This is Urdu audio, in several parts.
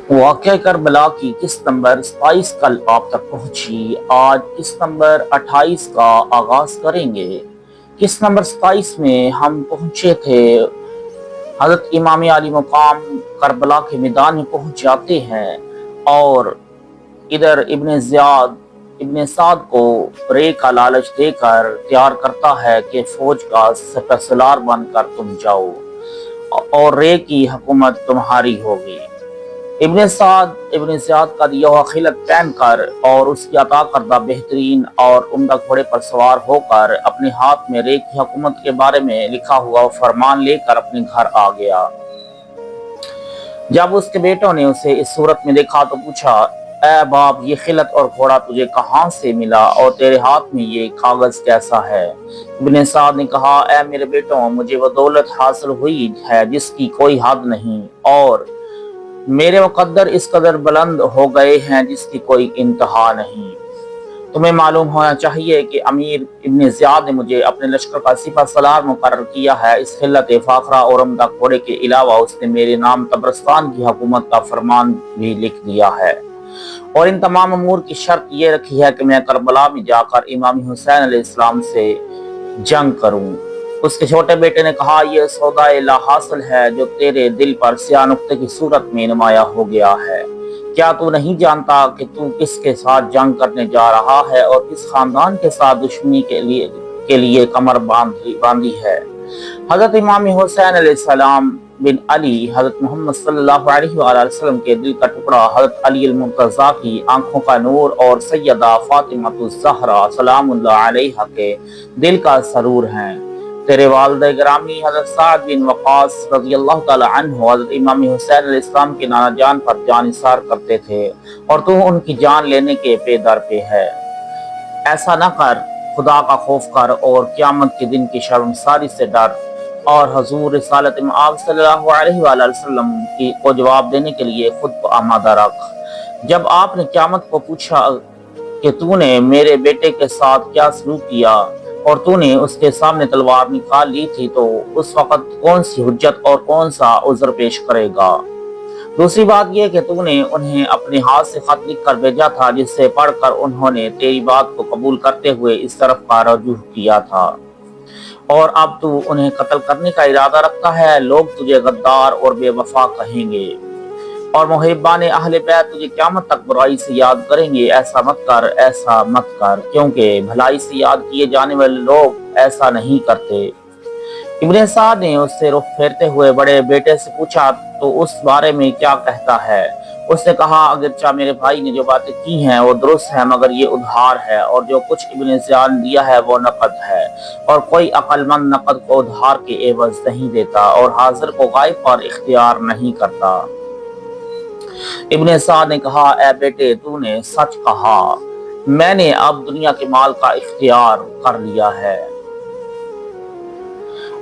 واقعہ کربلا کی قسط نمبر 27 کل آپ تک پہنچی۔ آج قسط نمبر 28 کا آغاز کریں گے۔ قسط نمبر 27 میں ہم پہنچے تھے، حضرت امام علی مقام کربلا کے میدان میں پہنچ جاتے ہیں اور ادھر ابن سعد کو رے کا لالچ دے کر تیار کرتا ہے کہ فوج کا سپہ سالار بن کر تم جاؤ اور رے کی حکومت تمہاری ہوگی۔ ابن زیاد کا دیا ہوا خلعت پہن کر اور اس کی عطا کردہ بہترین اور عمدہ گھوڑے پر سوار ہو کر اپنے ہاتھ میں رے کی حکومت کے بارے میں لکھا ہوا فرمان لے کر اپنے گھر آ گیا۔ جب اس کے بیٹوں نے اسے اس صورت میں دیکھا تو پوچھا، اے باپ، یہ خلعت اور گھوڑا تجھے کہاں سے ملا اور تیرے ہاتھ میں یہ کاغذ کیسا ہے؟ ابن سعد نے کہا، اے میرے بیٹوں، مجھے وہ دولت حاصل ہوئی ہے جس کی کوئی حد نہیں، اور میرے مقدر اس قدر بلند ہو گئے ہیں جس کی کوئی انتہا نہیں۔ تمہیں معلوم ہونا چاہیے کہ امیر ابن زیاد نے مجھے اپنے لشکر کا سپہ سالار مقرر کیا ہے۔ اس خلعت فاخرہ اور عمدہ گھوڑے کے علاوہ اس نے میرے نام طبرستان کی حکومت کا فرمان بھی لکھ دیا ہے، اور ان تمام امور کی شرط یہ رکھی ہے کہ میں کربلا میں جا کر امام حسین علیہ السلام سے جنگ کروں۔ اس کے چھوٹے بیٹے نے کہا، یہ سودا لا حاصل ہے جو تیرے دل پر سیاہ نقطے کی صورت میں نمایاں ہو گیا ہے۔ کیا تو نہیں جانتا کہ تو کس کے ساتھ جنگ کرنے جا رہا ہے اور کس خاندان کے ساتھ دشمنی کے لیے کمر باندھی ہے؟ حضرت امام حسین علیہ السلام بن علی، حضرت محمد صلی اللہ علیہ وآلہ وسلم کے دل کا ٹکڑا، حضرت علی المرتضیٰ کی آنکھوں کا نور اور سیدہ فاطمہ الزہرا سلام اللہ علیہا کے دل کا سرور ہیں۔ تیرے والد گرامی حضرت سعد بن وقاص رضی اللہ تعالی عنہ حضرت امام حسین علیہ السلام کے نانا جان پر جان نثار کرتے تھے، اور تو ان کی جان لینے کے پے در پہ ہے۔ ایسا نہ کر، خدا کا خوف کر اور قیامت کے دن کی شرمساری سے ڈر، اور حضور رسالت مآب صلی اللہ علیہ وآلہ وسلم کو جواب دینے کے لیے خود کو آمادہ رکھ۔ جب آپ نے قیامت کو پوچھا کہ تو نے میرے بیٹے کے ساتھ کیا سلوک کیا اور تو نے اس کے سامنے تلوار نکال لی تھی، تو اس وقت کون سی حجت اور کون سا عذر پیش کرے گا؟ دوسری بات یہ کہ تو نے انہیں اپنے ہاتھ سے خط لکھ کر بھیجا تھا جس سے پڑھ کر انہوں نے تیری بات کو قبول کرتے ہوئے اس طرف کا رجوع کیا تھا، اور اب تو انہیں قتل کرنے کا ارادہ رکھتا ہے۔ لوگ تجھے غدار اور بے وفا کہیں گے، اور محبان اہل بیت تجھے قیامت تک برائی سے یاد کریں گے۔ ایسا مت کر، کیونکہ بھلائی سے یاد کیے جانے والے لوگ ایسا نہیں کرتے۔ ابن سعد نے اس سے رخ پھیرتے ہوئے بڑے بیٹے سے پوچھا، تو اس بارے میں کیا کہتا ہے؟ اس نے کہا، اگرچہ میرے بھائی نے جو باتیں کی ہیں وہ درست ہیں، مگر یہ ادھار ہے، اور جو کچھ ابن زیاد نے دیا ہے وہ نقد ہے، اور کوئی عقل مند نقد کو ادھار کے عوض نہیں دیتا اور حاضر کو غائب پر اختیار نہیں کرتا۔ ابن سعد نے کہا، اے بیٹے، تو نے سچ کہا، میں نے اب دنیا کے مال کا اختیار کر لیا ہے،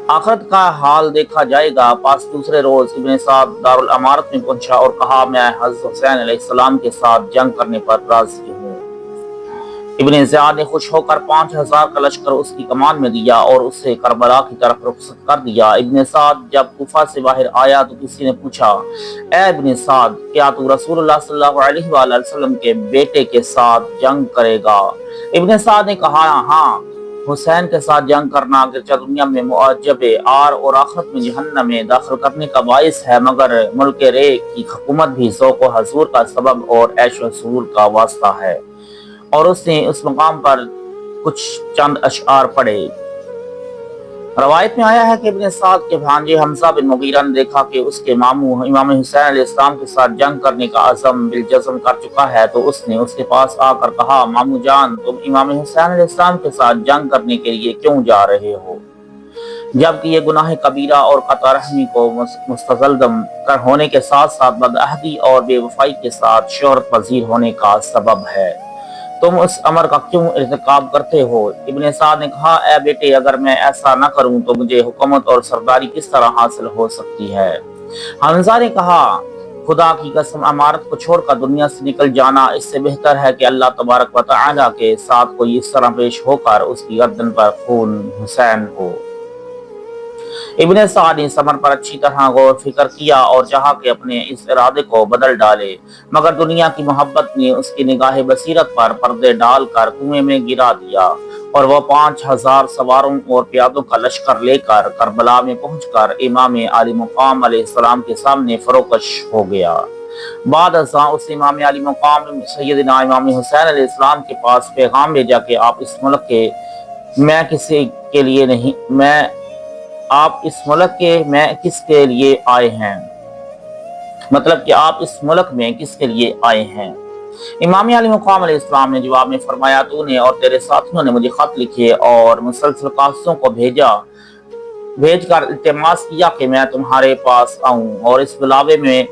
آخرت کا حال دیکھا جائے گا۔ پاس دوسرے روز ابن سعد دارالامارت میں پہنچا اور کہا، میں حضرت حسین علیہ السلام کے ساتھ جنگ کرنے پر راضی ہوں۔ ابن زیاد نے خوش ہو کر 5000 کا لشکر اس کی کمان میں دیا اور اسے کربلا کی طرف رخصت کر دیا۔ ابن سعد جب کوفہ سے باہر آیا تو کسی نے پوچھا، اے ابن سعد، کیا تو رسول اللہ صلی اللہ علیہ وآلہ وسلم کے بیٹے کے ساتھ جنگ کرے گا؟ ابن سعد نے کہا، ہاں، حسین کے ساتھ جنگ کرنا اگرچہ دنیا میں معجب آر اور آخرت میں جہنم میں داخل کرنے کا باعث ہے، مگر ملک رے کی حکومت بھی ذوق و حضور کا سبب اور عیش و سرور کا واسطہ ہے۔ اور اس نے اس مقام پر کچھ چند اشعار پڑھے۔ روایت میں آیا ہے کہ ابن سعد کے بھانجے حمزہ بن مغیرہ نے دیکھا کہ اس کے ماموں امام حسین علیہ السلام کے ساتھ جنگ کرنے کا عزم بالجزم کر چکا ہے، تو اس نے اس کے پاس آ کر کہا، ماموں جان، تم امام حسین علیہ السلام کے ساتھ جنگ کرنے کے لیے کیوں جا رہے ہو، جبکہ یہ گناہ کبیرہ اور قطع رحمی کو مستلزم ہونے کے ساتھ ساتھ بدعہدی اور بے وفائی کے ساتھ شہرت پذیر ہونے کا سبب ہے؟ تم اس امر کا کیوں ارتکاب کرتے ہو؟ ابن سعد نے کہا، اے بیٹے، اگر میں ایسا نہ کروں تو مجھے حکومت اور سرداری کس طرح حاصل ہو سکتی ہے؟ حمزہ نے کہا، خدا کی قسم، امارت کو چھوڑ کر دنیا سے نکل جانا اس سے بہتر ہے کہ اللہ تبارک و تعالی کے ساتھ کوئی اس طرح پیش ہو کر اس کی گردن پر خون حسین ہو۔ ابن سعد نے سمر پر اچھی طرح غور فکر کیا اور چاہا کہ اپنے اس ارادے کو بدل ڈالے، مگر دنیا کی محبت نے اس کی نگاہ بصیرت پر پردے ڈال کر کنویں میں گرا دیا، اور وہ 5000 سواروں اور پیادوں کا لشکر لے کر کربلا میں پہنچ کر امام علی مقام علیہ السلام کے سامنے فروکش ہو گیا۔ بعد ازاں اس امام علی مقام سیدنا امام حسین علیہ السلام کے پاس پیغام بھیجا کہ آپ اس ملک کے میں کسی کے لیے نہیں میں آپ اس ملک کے میں کس کے لیے آئے ہیں، مطلب کہ آپ اس ملک میں کس کے لیے آئے ہیں۔ امام علی مقام علیہ السلام نے جواب میں فرمایا، تو نے اور تیرے ساتھیوں نے مجھے خط لکھے اور مسلسل قاصدوں کو بھیج کر التماس کیا کہ میں تمہارے پاس آؤں، اور اس بلاوے میں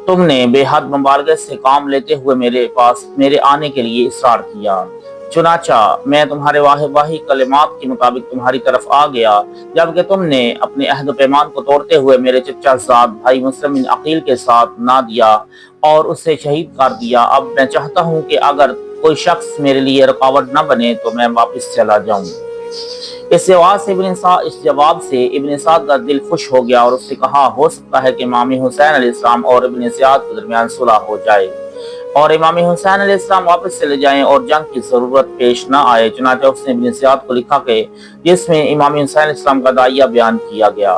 تم نے بے حد مبالغے سے کام لیتے ہوئے میرے آنے کے لیے اصرار کیا۔ چنانچہ میں تمہارے واہی کلمات کے مطابق تمہاری طرف آ گیا، جبکہ تم نے اپنے عہد و پیمان کو توڑتے ہوئے میرے چچا زاد بھائی مسلم بن عقیل کے ساتھ نہ دیا اور اسے شہید کر دیا۔ اب میں چاہتا ہوں کہ اگر کوئی شخص میرے لیے رکاوٹ نہ بنے تو میں واپس چلا جاؤں۔ اس جواب سے ابن سعد کا دل خوش ہو گیا اور اس سے کہا، ہو سکتا ہے کہ امام حسین علیہ السلام اور ابن زیاد کے درمیان صلح ہو جائے اور امام حسین علیہ السلام واپس چلے جائیں اور جنگ کی ضرورت پیش نہ آئے۔ چنانچہ اس نے ابن زیاد کو لکھا کہ جس میں امام حسین علیہ السلام کا داعیہ بیان کیا گیا۔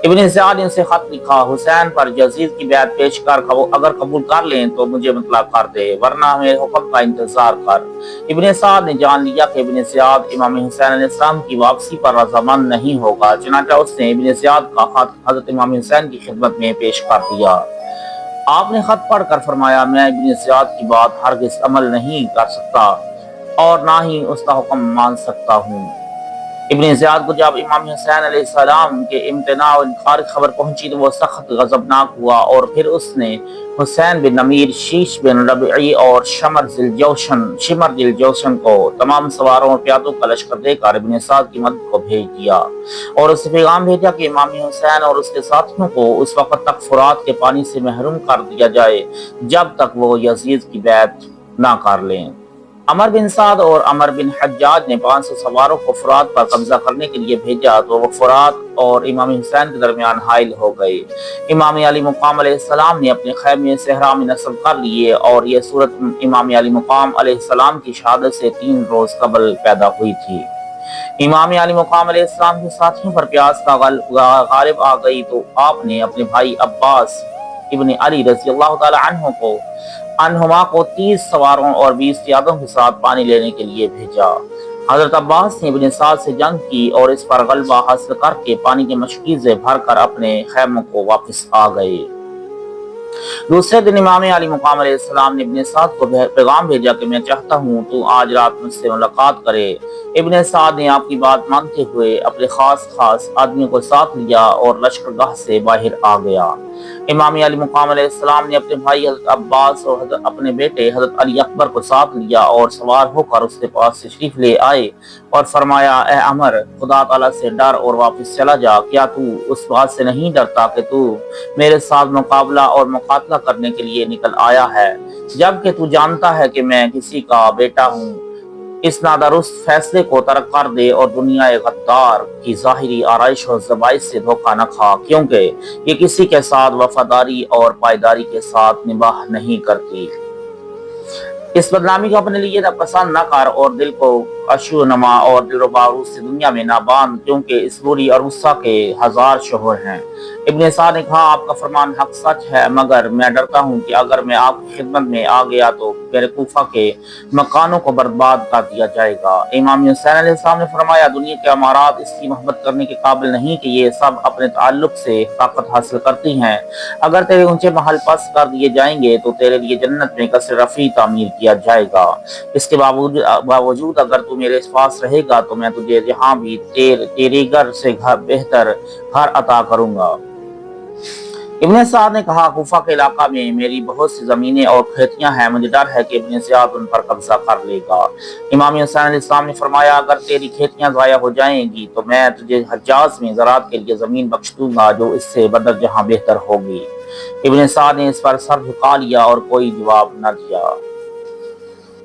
ابن زیاد نے اسے خط لکھا، حسین پر یزید کی بیعت پیش کر اگر قبول کر لیں تو مجھے مطلع کر دے، ورنہ میرے حکم کا انتظار کر۔ ابن سعد نے جان لیا کہ ابن زیاد امام حسین علیہ السلام کی واپسی پر رضامند نہیں ہوگا، چنانچہ اس نے ابن زیاد کا خط حضرت امام حسین کی خدمت میں پیش کر دیا۔ آپ نے خط پڑھ کر فرمایا، میں ابن زیاد کی بات ہرگز عمل نہیں کر سکتا اور نہ ہی اس کا حکم مان سکتا ہوں۔ ابن زیاد کو جب امام حسین علیہ السلام کے امتناع و انکار کی خبر پہنچی تو وہ سخت غضبناک ہوا، اور پھر اس نے حسین بن نمیر، شیش بن ربعی اور شمر ذی الجوشن کو تمام سواروں اور پیادوں کا لشکر دے کر ابن سعد کی مدد کو بھیج دیا، اور اسے پیغام بھیجا کہ امام حسین اور اس کے ساتھیوں کو اس وقت تک فرات کے پانی سے محروم کر دیا جائے جب تک وہ یزید کی بیعت نہ کر لیں۔ عمر بن سعد اور عمر بن حجاج نے 500 سواروں کو فرات پر قبضہ کرنے کے لیے بھیجا تو وہ فرات اور امام حسین کے درمیان حائل ہو گئے۔ امام علی مقام علیہ السلام نے اپنے خیمے صحرا میں نصب کر لیے، اور یہ صورت امام علی مقام علیہ السلام کی شہادت سے 3 روز قبل پیدا ہوئی تھی۔ امام علی مقام علیہ السلام کے ساتھیوں پر پیاس کا غالب آ گئی تو آپ نے اپنے بھائی عباس ابن علی رضی اللہ تعالی عنہما کو 30 سواروں اور 20 پیادوں کے ساتھ پانی لینے کے لیے بھیجا۔ حضرت عباس نے ابن سعد سے جنگ کی اور اس پر غلبہ حاصل کر کے پانی کے مشکیزیں بھر کر اپنے خیموں کو واپس آ گئے۔ دوسرے دن امام علی مقام علیہ السلام نے ابن سعد کو پیغام بھیجا کہ میں چاہتا ہوں تو آج رات مجھ سے ملاقات کرے۔ ابن سعد نے آپ کی بات مانتے ہوئے اپنے خاص آدمیوں کو ساتھ لیا اور لشکرگاہ سے باہر آ گیا۔ امام علی مقام علیہ السلام نے اپنے بھائی حضرت عباس اور اپنے بیٹے حضرت علی اکبر کو ساتھ لیا اور سوار ہو کر اس کے پاس تشریف لے آئے اور فرمایا، اے عمر، خدا تعالیٰ سے ڈر اور واپس چلا جا۔ کیا تو اس بات سے نہیں ڈرتا کہ تو میرے ساتھ مقابلہ اور مقاتلہ کرنے کے لیے نکل آیا ہے، جبکہ تو جانتا ہے کہ میں کسی کا بیٹا ہوں؟ اس نادرست فیصلے کو ترک کر دے اور دنیا غدار کی ظاہری آرائش اور ذبائح سے دھوکہ نہ کھا، کیونکہ یہ کسی کے ساتھ وفاداری اور پائیداری کے ساتھ نباہ نہیں کرتی۔ اس بدنامی کو اپنے لیے پسند نہ کر اور دل کو اشو نما اور دل و باروت سے دنیا میں نہ باندھ، کیونکہ اس بری اور غصہ کے 1000 شوہر ہیں۔ ابن سعد نے کہا، آپ کا فرمان حق سچ ہے، مگر میں ڈرتا ہوں کہ اگر میں آپ کی خدمت میں آ گیا تو میرے کوفہ کے مکانوں کو برباد کر دیا جائے گا۔ امام حسین علیہ السلام نے فرمایا، دنیا کے امارات اس کی محبت کرنے کے قابل نہیں کہ یہ سب اپنے تعلق سے طاقت حاصل کرتی ہیں۔ اگر تیرے اونچے محل پس کر دیے جائیں گے تو تیرے لیے جنت میں قصر رفیع تعمیر کیا جائے گا۔ اس کے باوجود اگر تو میرے پاس رہے گا تو میں تجھے یہاں بھی تیرے گھر سے بہتر گھر عطا کروں گا۔ ابن سعد نے کہا، کوفہ کے علاقہ میں میری بہت سی زمینیں اور کھیتیاں ہیں، مجھے ڈر ہے کہ ابن زیاد ان پر قبضہ کر لے گا۔ امام حسین علیہ السلام نے فرمایا، اگر تیری کھیتیاں ضائع ہو جائیں گی تو میں تجھے حجاز میں زراعت کے لیے زمین بخش دوں گا جو اس سے بدر جہاں بہتر ہوگی۔ ابن سعد نے اس پر سر جھکا لیا اور کوئی جواب نہ دیا۔